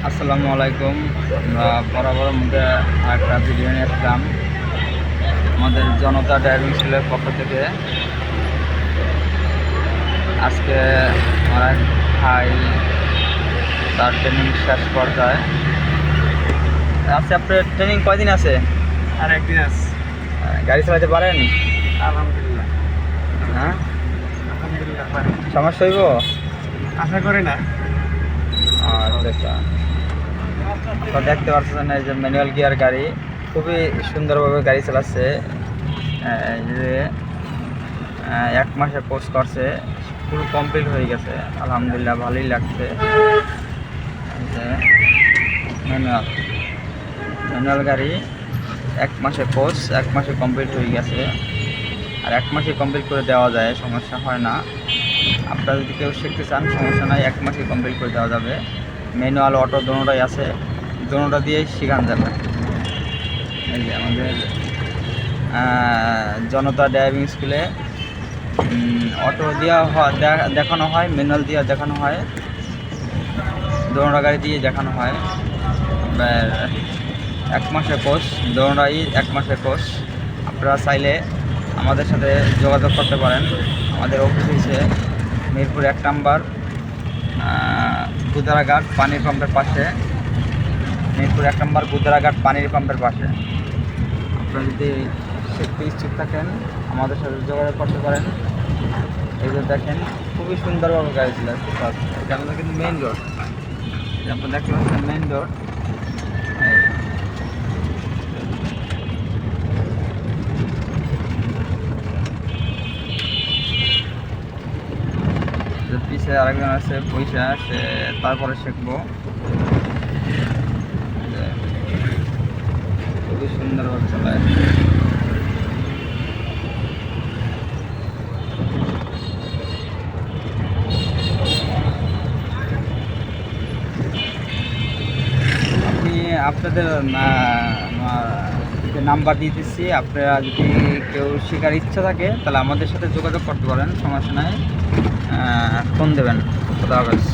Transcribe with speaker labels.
Speaker 1: আসসালামু আলাইকুম। আমরা বরাবর মধ্যে একটা ভিডিও নিয়ে আসলাম আমাদের জনতা ড্রাইভিং স্কুলের পক্ষ থেকে। আজকে আমার এক ভাই তার ট্রেনিং শেষ পর্যায়ে আছে। আপনার ট্রেনিং কয়দিন আছে?
Speaker 2: আর একদিন আছে।
Speaker 1: গাড়ি চালাতে পারেন?
Speaker 2: আলহামদুলিল্লাহ।
Speaker 1: হ্যাঁ,
Speaker 2: আলহামদুলিল্লাহ পারি।
Speaker 1: সমস্যা হইব?
Speaker 2: আশা করি না।
Speaker 1: আচ্ছা, তো দেখতে পাচ্ছেন এই যে ম্যানুয়াল গিয়ার গাড়ি, খুবই সুন্দরভাবে গাড়ি চালাচ্ছে। এই যে 1 মাসে কোর্স করছে, ফুল কমপ্লিট হয়ে গেছে, আলহামদুলিল্লাহ ভালোই লাগছে। এই যে ম্যানুয়াল গাড়ি 1 মাসে কোর্স, 1 মাসে কমপ্লিট হয়ে গেছে। আর 1 মাসে কমপ্লিট করে দেওয়া যায়, সমস্যা হয় না। আপনারা যদি কেউ শিখতে চান সমস্যা নাই, 1 মাসে কমপ্লিট করে দেওয়া যাবে। ম্যানুয়াল অটো দোনোটাই আছে, দোনোটা দিয়েই শেখানো যাবে। এই যে আমাদের জনতা ড্রাইভিং স্কুলে অটো দেওয়া দেখানো হয়, ম্যানুয়াল দিয়ে দেখানো হয়, দোনোটা গাড়ি দিয়ে দেখানো হয়। 1 মাসের কোর্স, দোনোটাই 1 মাসের কোর্স। আপনারা চাইলে আমাদের সাথে যোগাযোগ করতে পারেন। আমাদের অফিস হয়েছে মিরপুর 1 নম্বর, গুদারাঘাট পানির পাম্পের পাশে। মিরপুর 1 নম্বর গুদারাঘাট পানির পাম্পের পাশে। আপনারা যদি শিখতে ইচ্ছুক থাকেন আমাদের সাথে যোগাযোগ করতে পারেন। এই যে দেখেন খুবই সুন্দরভাবে গাড়ি চালাচ্ছে। এটা আমাদের কিন্তু মেইন রোড, আপনারা দেখতে পাচ্ছেন মেইন রোড। পিছিয়ে আরেকজন আছে পয়সা, সে তারপরে শিখবো। খুবই সুন্দরভাবে চালায়। আপনি আপনাদের নাম্বার দিয়ে দিচ্ছি, আপনারা যদি কেউ শেখার ইচ্ছা থাকে তাহলে আমাদের সাথে যোগাযোগ করতে পারেন, সমস্যা নাই, ফোন দেবেন। খুদা হাফেজ।